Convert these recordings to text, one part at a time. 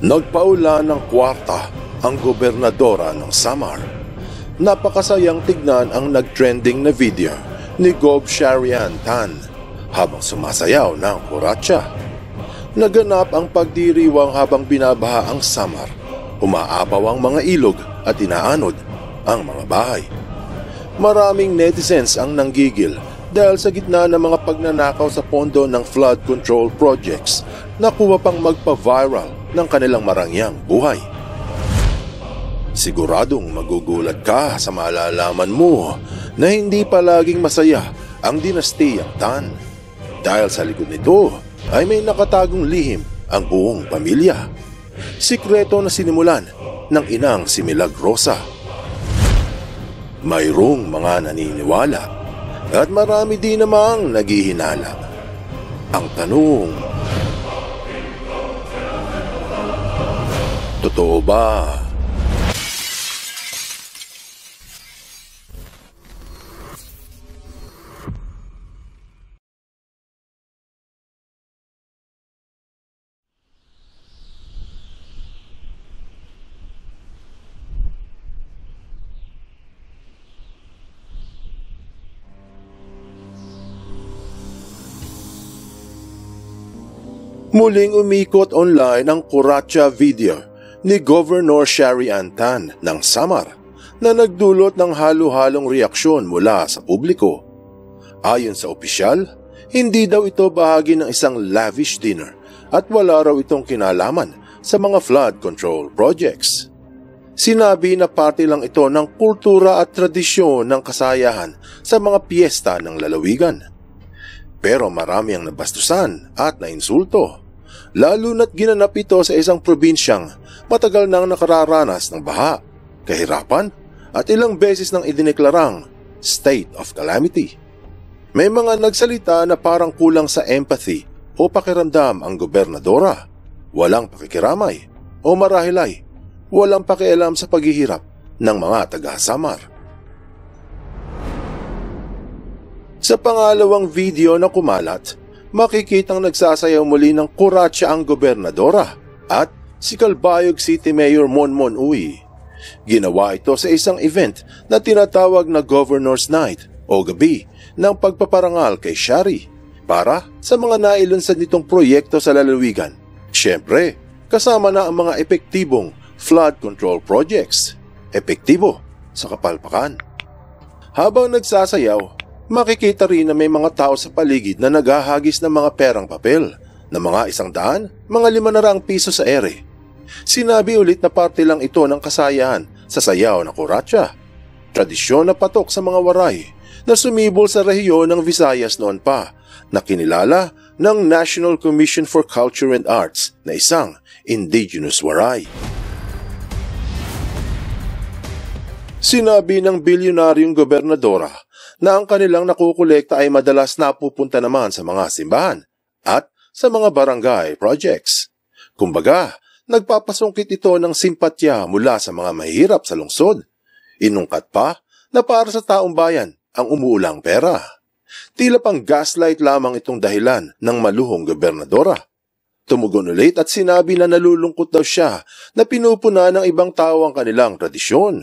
Nagpaula ng kwarta ang gobernadora ng Samar. Napakasayang tignan ang nag-trending na video ni Gov. Sharian Tan habang sumasayaw ng kuratsa. Naganap ang pagdiriwang habang binabaha ang Samar. Umaapaw ang mga ilog at inaanod ang mga bahay. Maraming netizens ang nanggigil dahil sa gitna ng mga pagnanakaw sa pondo ng flood control projects, nakuha pang magpa-viral ng kanilang marangyang buhay. Siguradong magugulat ka sa malalaman mo na hindi palaging masaya ang dinastiyang Tan. Dahil sa likod nito ay may nakatagong lihim ang buong pamilya. Sikreto na sinimulan ng inang si Milagrosa. Mayroong mga naniniwala at marami din namang naghihinala. Ang tanong, totoo ba? Muling umikot online ang kuratsa video ni Governor Sharian Tan ng Samar na nagdulot ng halo-halong reaksyon mula sa publiko. Ayon sa opisyal, hindi daw ito bahagi ng isang lavish dinner at wala raw itong kinalaman sa mga flood control projects. Sinabi na parte lang ito ng kultura at tradisyon ng kasayahan sa mga piyesta ng lalawigan. Pero marami ang nabastusan at nainsulto, lalo na't ginanap ito sa isang probinsyang matagal nang nakararanas ng baha, kahirapan at ilang beses nang idineklarang state of calamity. May mga nagsalita na parang kulang sa empathy o pakiramdam ang gobernadora, walang pakikiramay o marahil ay walang pakialam sa paghihirap ng mga taga-Samar. Sa pangalawang video na kumalat, makikitang nagsasayaw muli ng kuratsa ang gobernadora at si Calbayog City Mayor Monmon Uy. Ginawa ito sa isang event na tinatawag na Governor's Night o gabi ng pagpaparangal kay Shari para sa mga nailunsad nitong proyekto sa lalawigan. Siyempre, kasama na ang mga epektibong flood control projects. Epektibo sa kapalpakan. Habang nagsasayaw, makikita rin na may mga tao sa paligid na naghahagis ng mga perang papel na mga 100, mga 500 piso sa ere. Sinabi ulit na parte lang ito ng kasayahan sa sayaw na kuratsa. Tradisyon na patok sa mga waray na sumibol sa rehiyon ng Visayas noon pa na kinilala ng National Commission for Culture and Arts na isang indigenous waray. Sinabi ng bilyonaryong gobernadora na ang kanilang nakukolekta ay madalas napupunta naman sa mga simbahan at sa mga barangay projects. Kumbaga, nagpapasungkit ito ng simpatya mula sa mga mahihirap sa lungsod. Inungkat pa na para sa taong bayan ang umuulang pera. Tila pang gaslight lamang itong dahilan ng maluhong gobernadora. Tumugon ulit at sinabi na nalulungkot daw siya na pinupuna ng ibang tao ang kanilang tradisyon.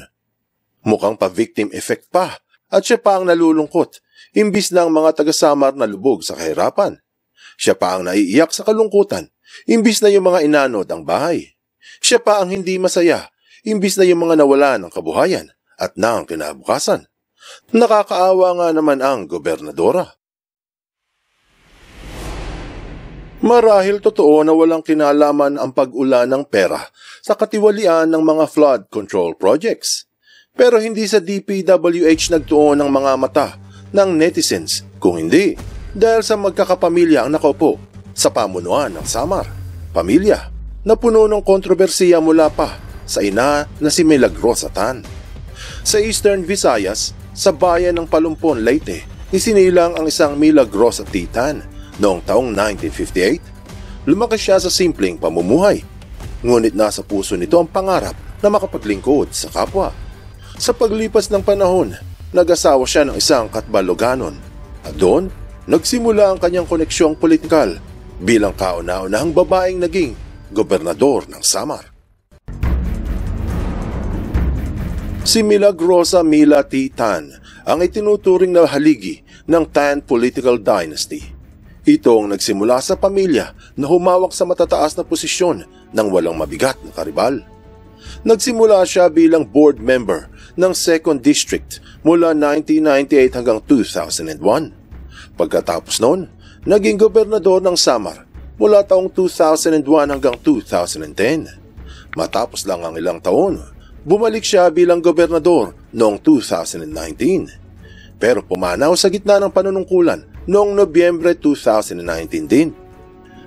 Mukhang pa-victim effect pa. At siya pa ang nalulungkot, imbis na ang mga taga-Samar na lubog sa kahirapan. Siya pa ang naiiyak sa kalungkutan, imbis na yung mga inanod ang bahay. Siya pa ang hindi masaya, imbis na yung mga nawala ng kabuhayan at ng kinabukasan. Nakakaawa nga naman ang gobernadora. Marahil totoo na walang kinalaman ang pag-ula ng pera sa katiwalian ng mga flood control projects. Pero hindi sa DPWH nagtuon ng mga mata ng netizens, kung hindi dahil sa magkakapamilya ang nakaupo sa pamunuan ng Samar. Pamilya na puno ng kontrobersiya mula pa sa ina na si Milagrosa Tan. Sa Eastern Visayas, sa bayan ng Palumpon, Leyte, isinilang ang isang Milagrosa Tan noong taong 1958. Lumaki siya sa simpleng pamumuhay, ngunit nasa puso nito ang pangarap na makapaglingkod sa kapwa. Sa paglipas ng panahon, nag-asawa siya ng isang Katbaloganon at doon nagsimula ang kanyang koneksyong politikal bilang kauna-unahang babaeng naging gobernador ng Samar. Si Milagrosa Mila T. Tan ang itinuturing na haligi ng Tan Political Dynasty. Ito ang nagsimula sa pamilya na humawak sa matataas na posisyon ng walang mabigat na karibal. Nagsimula siya bilang board member ng 2nd District mula 1998 hanggang 2001. Pagkatapos noon, naging gobernador ng Samar mula taong 2001 hanggang 2010. Matapos lang ang ilang taon, bumalik siya bilang gobernador noong 2019. Pero pumanaw sa gitna ng panunungkulan noong Nobyembre 2019 din.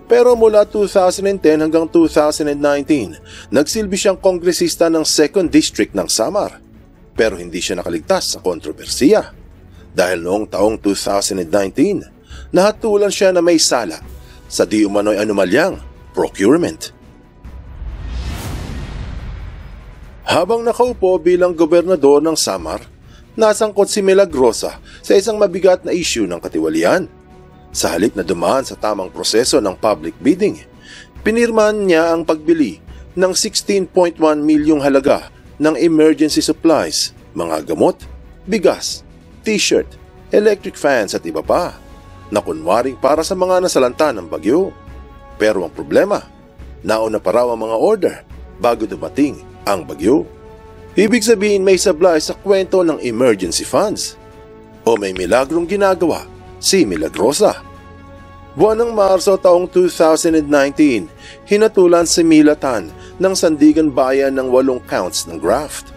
Pero mula 2010 hanggang 2019, nagsilbi siyang kongresista ng 2nd District ng Samar. Pero hindi siya nakaligtas sa kontrobersiya. Dahil noong taong 2019, nahatulan siya na may sala sa di umano'y anomalyang procurement. Habang nakaupo bilang gobernador ng Samar, nasangkot si Milagrosa sa isang mabigat na issue ng katiwalian. Sa halip na dumaan sa tamang proseso ng public bidding, pinirmahan niya ang pagbili ng 16.1 milyong halaga ng emergency supplies, mga gamot, bigas, t-shirt, electric fans at iba pa, na kunwaring para sa mga nasalanta ng bagyo. Pero ang problema, nauna pa raw ang mga order bago dumating ang bagyo. Ibig sabihin may sablay sa kwento ng emergency funds. O may milagrong ginagawa si Milagrosa. Buwan ng Marso taong 2019, hinatulan si Mila Tan ng Sandigan Bayan ng 8 counts ng graft.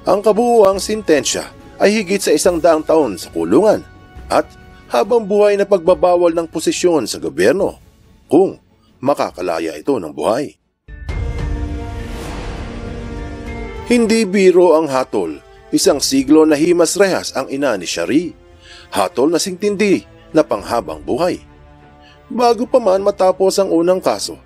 Ang kabuuang sintensya ay higit sa 100 taon sa kulungan at habang buhay na pagbabawal ng posisyon sa gobyerno kung makakalaya ito ng buhay. Hindi biro ang hatol. Isang siglo na himas rehas ang ina ni Shari. Hatol na singtindi na panghabang buhay. Bago pa man matapos ang unang kaso,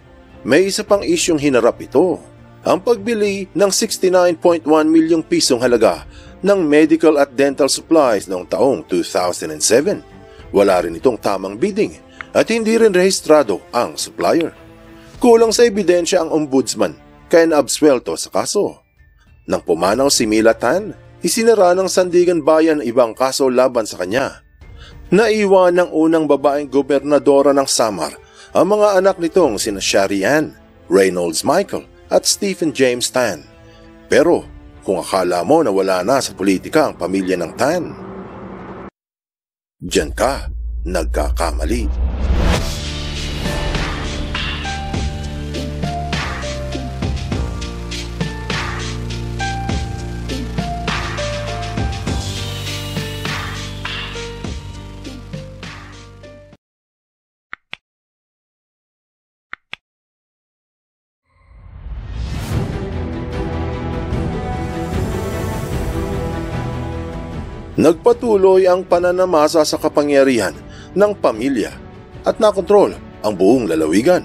may isa pang isyong hinarap ito. Ang pagbili ng 69.1 milyong pisong halaga ng medical at dental supplies noong taong 2007. Wala rin itong tamang bidding at hindi rin rehistrado ang supplier. Kulang sa ebidensya ang ombudsman kaya naabswelto sa kaso. Nang pumanaw si Mila Tan, isinara ng Sandigan Bayan ang ibang kaso laban sa kanya. Naiwan ng unang babaeng gobernadora ng Samar ang mga anak nitong sina Shari Ann, Reynolds Michael at Stephen James Tan. Pero kung akala mo na wala na sa politika ang pamilya ng Tan, diyan ka nagkakamali. Nagpatuloy ang pananamasa sa kapangyarihan ng pamilya at nakontrol ang buong lalawigan.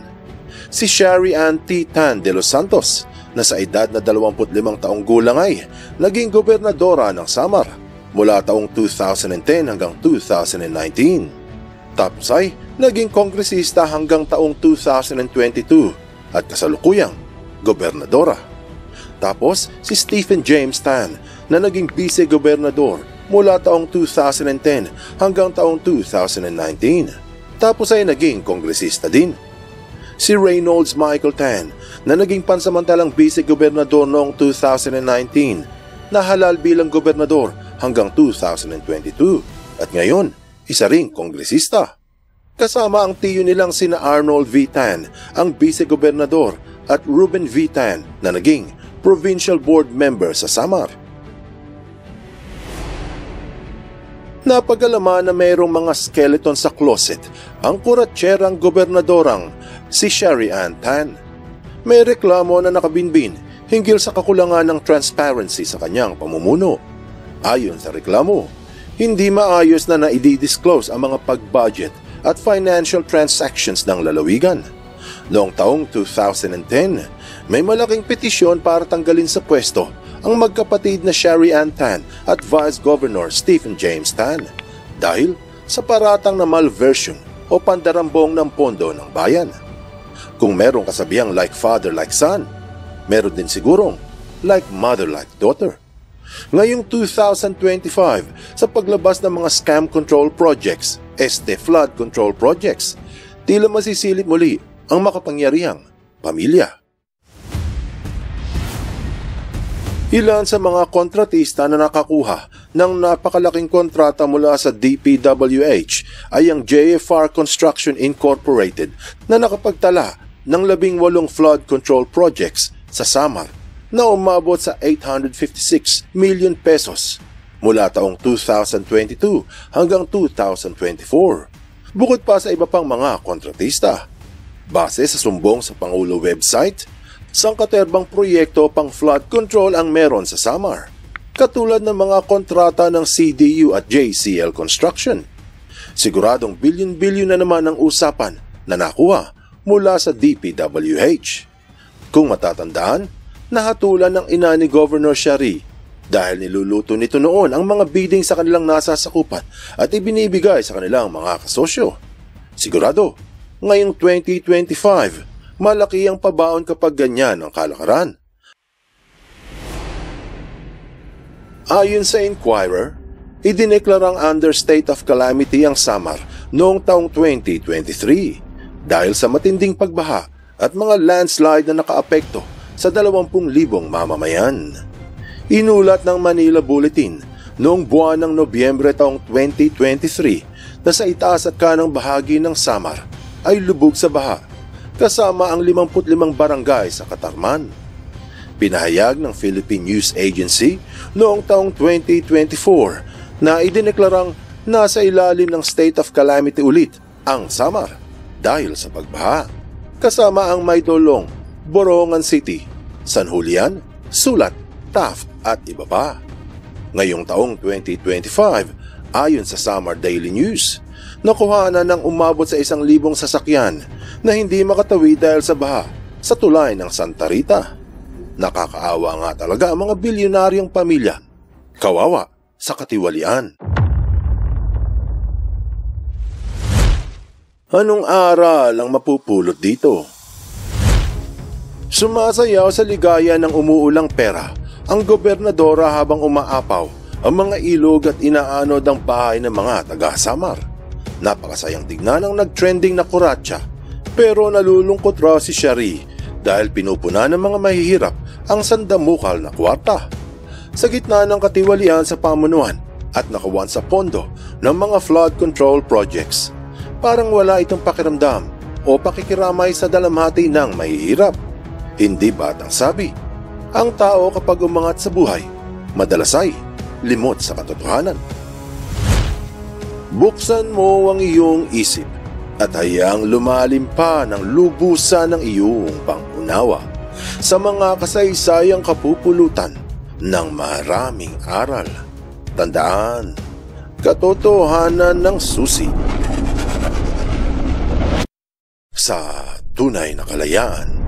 Si Shari Ann T. Tan de los Santos na sa edad na 25 taong gulang ay naging gobernadora ng Samar mula taong 2010 hanggang 2019. Tapos ay naging kongresista hanggang taong 2022 at kasalukuyang gobernadora. Tapos si Stephen James Tan na naging vice-gobernador mula taong 2010 hanggang taong 2019. Tapos ay naging kongresista din. Si Reynolds Michael Tan na naging pansamantalang vice-gobernador noong 2019, nahalal bilang gobernador hanggang 2022 at ngayon isa ring kongresista. Kasama ang tiyo nilang sina Arnold V. Tan, ang vice-gobernador, at Ruben V. Tan na naging provincial board member sa Samar. Napag-alaman na mayroong mga skeleton sa closet ang kuratsyerang gobernadorang si Shari Ann Tan. May reklamo na nakabinbin hinggil sa kakulangan ng transparency sa kanyang pamumuno. Ayon sa reklamo, hindi maayos na naidi-disclose ang mga pag-budget at financial transactions ng lalawigan. Noong taong 2010, may malaking petisyon para tanggalin sa pwesto ang magkapatid na Sherry Ann Tan at Vice Governor Stephen James Tan dahil sa paratang na malversion o pandarambong ng pondo ng bayan. Kung merong kasabihang like father like son, meron din sigurong like mother like daughter. Ngayong 2025, sa paglabas ng mga scam control projects, flood control projects, tila masisilip muli ang makapangyarihang pamilya. Ilan sa mga kontratista na nakakuha ng napakalaking kontrata mula sa DPWH ay ang JFR Construction Incorporated na nakapagtala ng 18 flood control projects sa Samar na umabot sa 856 million pesos mula taong 2022 hanggang 2024. Bukod pa sa iba pang mga kontratista. Base sa sumbong sa Pangulo website, sangkaterbang proyekto pang flood control ang meron sa Samar, katulad ng mga kontrata ng CDU at JCL Construction. Siguradong bilyon-bilyon na naman ang usapan na nakuha mula sa DPWH. Kung matatandaan, nahatulan ng ina ni Governor Sherry dahil niluluto nito noon ang mga bidding sa kanilang nasasakupan at ibinibigay sa kanilang mga kasosyo. Sigurado, ngayong 2025, malaki ang pabaon kapag ganyan ang kalakaran. Ayon sa Inquirer, idineklarang under state of calamity ang Samar noong taong 2023 dahil sa matinding pagbaha at mga landslide na nakaapekto sa 20,000 mamamayan. Inulat ng Manila Bulletin noong buwan ng Nobyembre taong 2023 na sa itaas at kanang bahagi ng Samar ay lubog sa baha kasama ang 55 barangay sa Katarman. Pinahayag ng Philippine News Agency noong taong 2024 na idineklarang nasa ilalim ng state of calamity ulit ang Samar dahil sa pagbaha, kasama ang Maydolong, Borongan City, San Julian, Sulat, Taft at iba pa. Ngayong taong 2025, ayon sa Samar Daily News, nakuhanan ng umabot sa 1,000 sasakyan na hindi makatawid dahil sa baha sa tulay ng Santa Rita. Nakakaawa nga talaga ang mga bilyonaryong pamilya. Kawawa sa katiwalian. Anong aral ang mapupulot dito? Sumasayaw sa ligaya ng umuulang pera ang gobernadora habang umaapaw ang mga ilog at inaanod ang bahay ng mga taga-Samar. Napakasayang tignan ang nag-trending na kuratsa, pero nalulungkot raw si Sherry dahil pinupuna ng mga mahihirap ang sandamukal na kwarta. Sa gitna ng katiwalian sa pamunuan at nakawan sa pondo ng mga flood control projects, parang wala itong pakiramdam o pakikiramay sa dalamhati ng mahihirap. Hindi batang sabi, ang tao kapag umangat sa buhay, madalas ay limot sa katotohanan. Buksan mo ang iyong isip at hayaang lumalim pa ng lubusan ng iyong pangunawa sa mga kasaysayang kapupulutan ng maraming aral. Tandaan, katotohanan ng susi sa tunay na kalayaan.